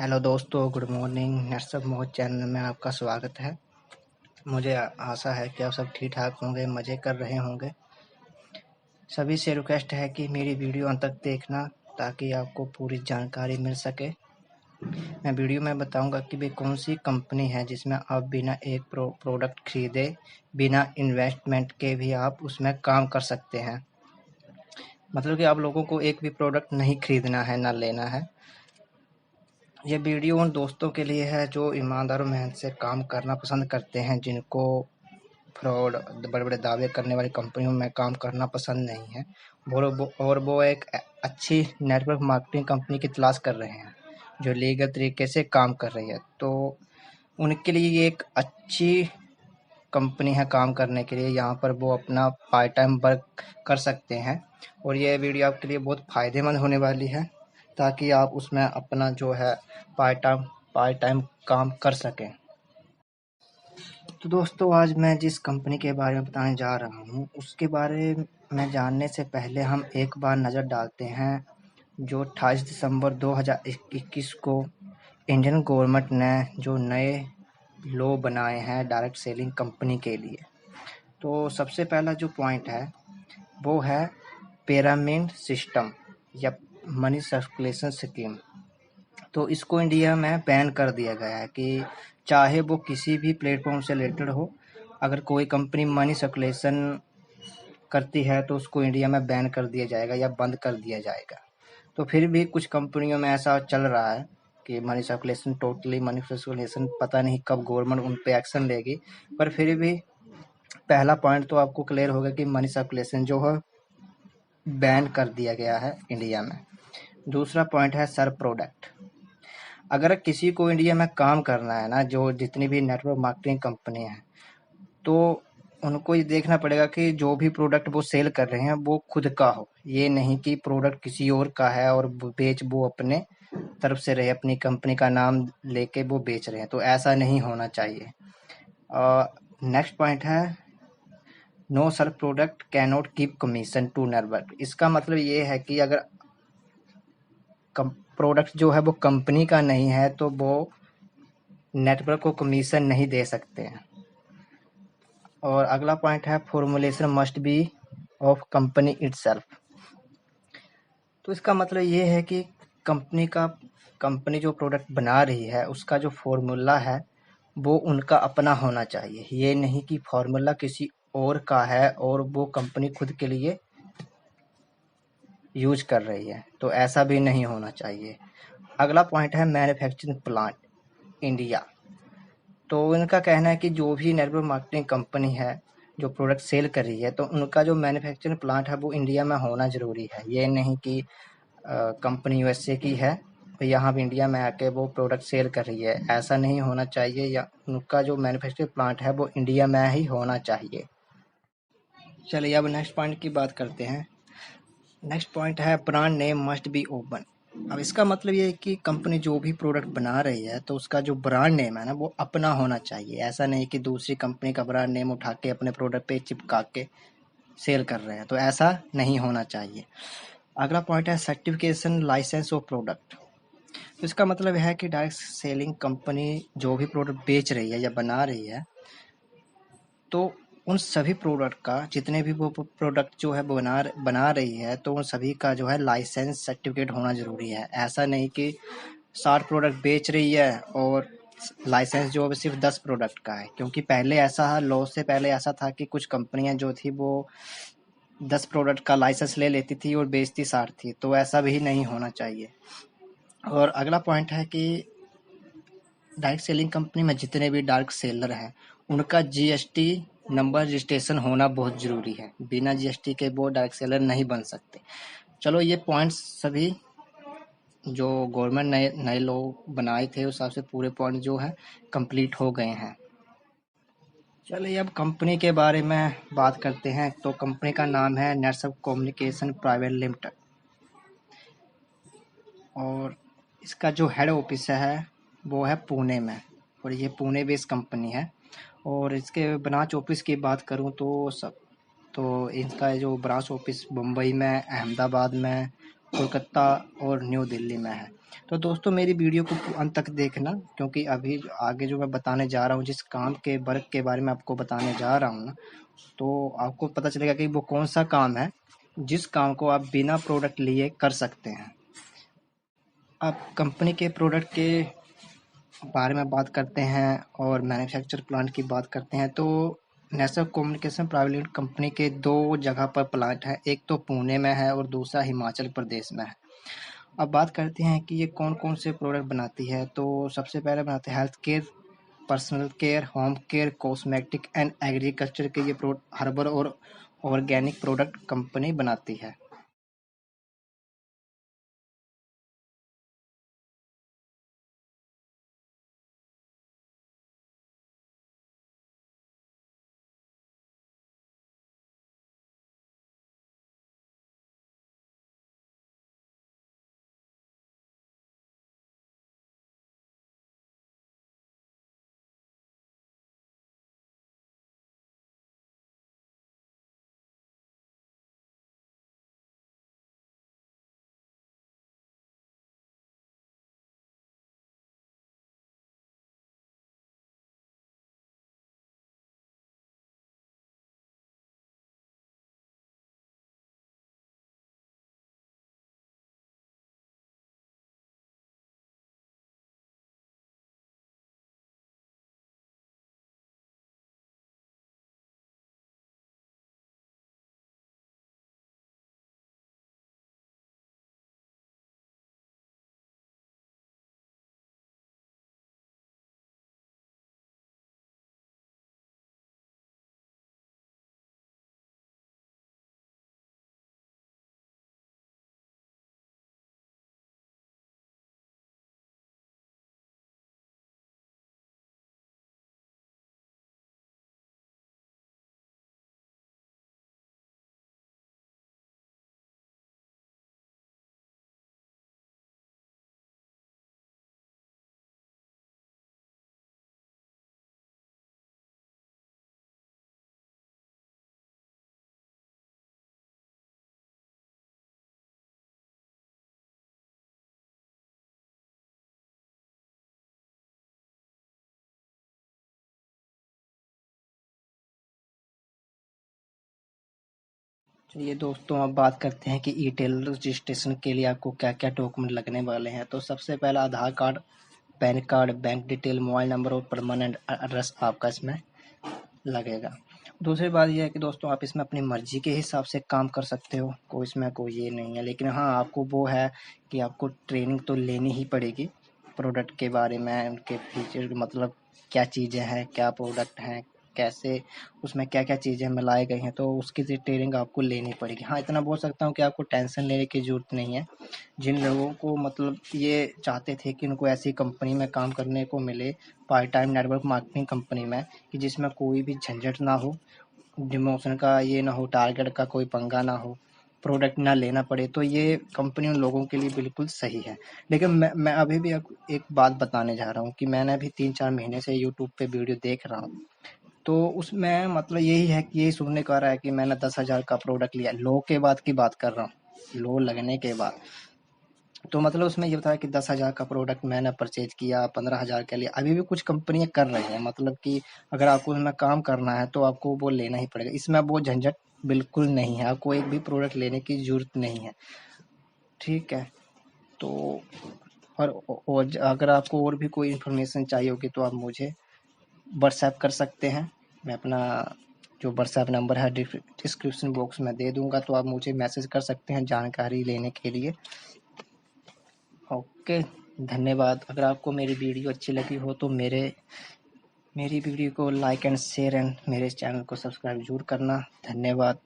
Hello दोस्तों, good morning. नर्सब मोह channel में आपका स्वागत है। मुझे आशा है कि आप सब ठीक ठाक होंगे, मज़े कर रहे होंगे। सभी से रिक्वेस्ट है कि मेरी वीडियो अंत तक देखना ताकि आपको पूरी जानकारी मिल सके। मैं वीडियो में बताऊंगा कि भाई कौन सी कंपनी है जिसमें आप बिना एक प्रोडक्ट खरीदे, बिना इन्वेस्टमेंट के भी आप उसमें काम कर सकते हैं। मतलब कि आप लोगों को एक भी प्रोडक्ट नहीं खरीदना है, ना लेना है। ये वीडियो उन दोस्तों के लिए है जो ईमानदार और मेहनत से काम करना पसंद करते हैं, जिनको फ्रॉड, बड़े-बड़े दावे करने वाली कंपनियों में काम करना पसंद नहीं है और वो एक अच्छी नेटवर्क मार्केटिंग कंपनी की तलाश कर रहे हैं, जो लीगल तरीके से काम कर रही है। तो उनके लिए ये एक अच्छी कंपनी है काम करने के लिए। यहाँ पर वो अपना पार्ट टाइम वर्क कर सकते हैं और ये वीडियो आपके लिए बहुत फ़ायदेमंद होने वाली है, ताकि आप उसमें अपना जो है पार्ट टाइम काम कर सकें। तो दोस्तों, आज मैं जिस कंपनी के बारे में बताने जा रहा हूँ, उसके बारे में जानने से पहले हम एक बार नज़र डालते हैं जो 28 दिसंबर 2021 को इंडियन गवर्नमेंट ने जो नए लॉ बनाए हैं डायरेक्ट सेलिंग कंपनी के लिए। तो सबसे पहला जो पॉइंट है वो है पिरामिड सिस्टम या मनी सर्कुलेशन स्कीम। तो इसको इंडिया में बैन कर दिया गया है कि चाहे वो किसी भी प्लेटफॉर्म से रिलेटेड हो, अगर कोई कंपनी मनी सर्कुलेशन करती है तो उसको इंडिया में बैन कर दिया जाएगा या बंद कर दिया जाएगा। तो फिर भी कुछ कंपनियों में ऐसा चल रहा है कि मनी सर्कुलेशन पता नहीं कब गवर्नमेंट उन पे एक्शन लेगी, पर फिर भी पहला पॉइंट तो आपको क्लियर होगा कि मनी सर्कुलेशन जो है बैन कर दिया गया है इंडिया में। दूसरा पॉइंट है सर प्रोडक्ट। अगर किसी को इंडिया में काम करना है ना, जो जितनी भी नेटवर्क मार्केटिंग कंपनी है, तो उनको ये देखना पड़ेगा कि जो भी प्रोडक्ट वो सेल कर रहे हैं वो खुद का हो। ये नहीं कि प्रोडक्ट किसी और का है और वो अपने तरफ से रहे, अपनी कंपनी का नाम लेके वो बेच रहे हैं, तो ऐसा नहीं होना चाहिए। नेक्स्ट पॉइंट है no self product can not give commission to network. इसका मतलब ये है कि अगर प्रोडक्ट जो है वो कंपनी का नहीं है तो वो नेटवर्क को कमीशन नहीं दे सकते हैं। और अगला पॉइंट है formulation must be of company itself. तो इसका मतलब ये है कि कंपनी जो प्रोडक्ट बना रही है उसका जो फॉर्मूला है वो उनका अपना होना चाहिए। ये नहीं कि फॉर्मूला किसी और का है और वो कंपनी खुद के लिए यूज कर रही है, तो ऐसा भी नहीं होना चाहिए। अगला पॉइंट है मैन्युफैक्चरिंग प्लांट इंडिया। तो इनका कहना है कि जो भी नेटवर्क मार्केटिंग कंपनी है जो प्रोडक्ट सेल कर रही है, तो उनका जो मैन्युफैक्चरिंग प्लांट है वो इंडिया में होना ज़रूरी है। ये नहीं कि कंपनी यूएसए की है तो यहाँ भी इंडिया में आके वो प्रोडक्ट सेल कर रही है, ऐसा नहीं होना चाहिए। या उनका जो मैन्युफैक्चरिंग प्लांट है वो इंडिया में ही होना चाहिए। चलिए अब नेक्स्ट पॉइंट की बात करते हैं। नेक्स्ट पॉइंट है brand name must be open. अब इसका मतलब ये है कि कंपनी जो भी प्रोडक्ट बना रही है तो उसका जो ब्रांड नेम है ना वो अपना होना चाहिए। ऐसा नहीं कि दूसरी कंपनी का ब्रांड नेम उठा के अपने प्रोडक्ट पे चिपका के सेल कर रहे हैं, तो ऐसा नहीं होना चाहिए। अगला पॉइंट है सर्टिफिकेशन लाइसेंस ऑफ प्रोडक्ट। तो इसका मतलब है कि डायरेक्ट सेलिंग कंपनी जो भी प्रोडक्ट बेच रही है या बना रही है, तो उन सभी प्रोडक्ट का, जितने भी वो प्रोडक्ट जो है बना रही है, तो उन सभी का जो है लाइसेंस सर्टिफिकेट होना ज़रूरी है। ऐसा नहीं कि 60 प्रोडक्ट बेच रही है और लाइसेंस जो है सिर्फ 10 प्रोडक्ट का है। क्योंकि पहले ऐसा लॉ से पहले ऐसा था कि कुछ कंपनियां जो थी वो 10 प्रोडक्ट का लाइसेंस ले लेती थी और बेचती 60 थी, तो ऐसा भी नहीं होना चाहिए। और अगला पॉइंट है कि डायरेक्ट सेलिंग कंपनी में जितने भी डायरेक्ट सेलर हैं उनका जीएसटी नंबर रजिस्ट्रेशन होना बहुत ज़रूरी है। बिना जीएसटी के वो डायरेक्ट सेलर नहीं बन सकते। चलो, ये पॉइंट्स सभी जो गवर्नमेंट नए लॉ बनाए थे उस हिसाब से पूरे पॉइंट जो है कंप्लीट हो गए हैं। चलिए अब कंपनी के बारे में बात करते हैं। तो कंपनी का नाम है नर्सब कम्युनिकेशन प्राइवेट लिमिटेड और इसका जो हेड ऑफिस है वो है पुणे में, और ये पुणे बेस्ड कंपनी है। और इसके ब्रांच ऑफिस की बात करूँ तो इसका जो ब्रांच ऑफिस मुंबई में, अहमदाबाद में कोलकाता और न्यू दिल्ली में है। तो दोस्तों मेरी वीडियो को अंत तक देखना, क्योंकि अभी आगे जो मैं बताने जा रहा हूँ, जिस काम के वर्क के बारे में आपको बताने जा रहा हूँ ना, तो आपको पता चलेगा कि वो कौन सा काम है जिस काम को आप बिना प्रोडक्ट लिए कर सकते हैं। आप कंपनी के प्रोडक्ट के बारे में बात करते हैं और मैन्युफैक्चर प्लांट की बात करते हैं, तो national communication private limited company के 2 जगह पर प्लांट है, एक तो पुणे में है और दूसरा हिमाचल प्रदेश में है। अब बात करते हैं कि ये कौन-कौन से प्रोडक्ट बनाती है, तो सबसे पहले बनाते हैं health care, personal care, home care, cosmetic and agriculture के ये हर्बल और ऑर्गेनिक प्रोडक्ट कंपनी बनाती है। चलिए दोस्तों, अब बात करते हैं कि ई टेलर रजिस्ट्रेशन के लिए आपको क्या क्या डॉक्यूमेंट लगने वाले हैं। तो सबसे पहला Aadhaar card, PAN card, bank detail, mobile number और परमानेंट एड्रेस आपका इसमें लगेगा। दूसरी बात यह है कि दोस्तों आप इसमें अपनी मर्जी के हिसाब से काम कर सकते हो, कोई इसमें कोई ये नहीं है, लेकिन हाँ आपको वो है कि आपको ट्रेनिंग तो लेनी ही पड़ेगी प्रोडक्ट के बारे में, उनके फीचर मतलब क्या चीज़ें हैं, क्या प्रोडक्ट हैं, कैसे उसमें क्या क्या चीज़ें मिलाई गई हैं, तो उसकी ट्रेनिंग आपको लेनी पड़ेगी। हाँ इतना बोल सकता हूँ कि आपको टेंशन लेने की ज़रूरत नहीं है। जिन लोगों को मतलब ये चाहते थे कि उनको ऐसी कंपनी में काम करने को मिले, part time network marketing company में, कि जिसमें कोई भी झंझट ना हो, डिमोशन का ये ना हो, टारगेट का कोई पंगा ना हो, प्रोडक्ट ना लेना पड़े, तो ये कंपनी उन लोगों के लिए बिल्कुल सही है। लेकिन मैं अभी भी आपको एक बात बताने जा रहा हूँ कि मैंने अभी 3-4 महीने से यूट्यूब पे वीडियो देख रहा हूँ, तो उसमें मतलब यही है कि यही सुनने को आ रहा है कि मैंने 10,000 का प्रोडक्ट लिया, लो के बाद की बात कर रहा हूँ, लो लगने के बाद। तो मतलब उसमें ये बताया कि 10,000 का प्रोडक्ट मैंने परचेज किया, 15,000 के लिए। अभी भी कुछ कंपनियां कर रही हैं, मतलब कि अगर आपको उसमें काम करना है तो आपको वो लेना ही पड़ेगा। इसमें वो झंझट बिल्कुल नहीं है, आपको एक भी प्रोडक्ट लेने की जरूरत नहीं है, ठीक है। तो और अगर आपको और भी कोई इन्फॉर्मेशन चाहिए होगी तो आप मुझे व्हाट्सएप कर सकते हैं। मैं अपना जो व्हाट्सएप नंबर है डिस्क्रिप्शन बॉक्स में दे दूंगा, तो आप मुझे मैसेज कर सकते हैं जानकारी लेने के लिए। ओके, धन्यवाद। अगर आपको मेरी वीडियो अच्छी लगी हो तो मेरी वीडियो को लाइक एंड शेयर एंड मेरे चैनल को सब्सक्राइब जरूर करना। धन्यवाद।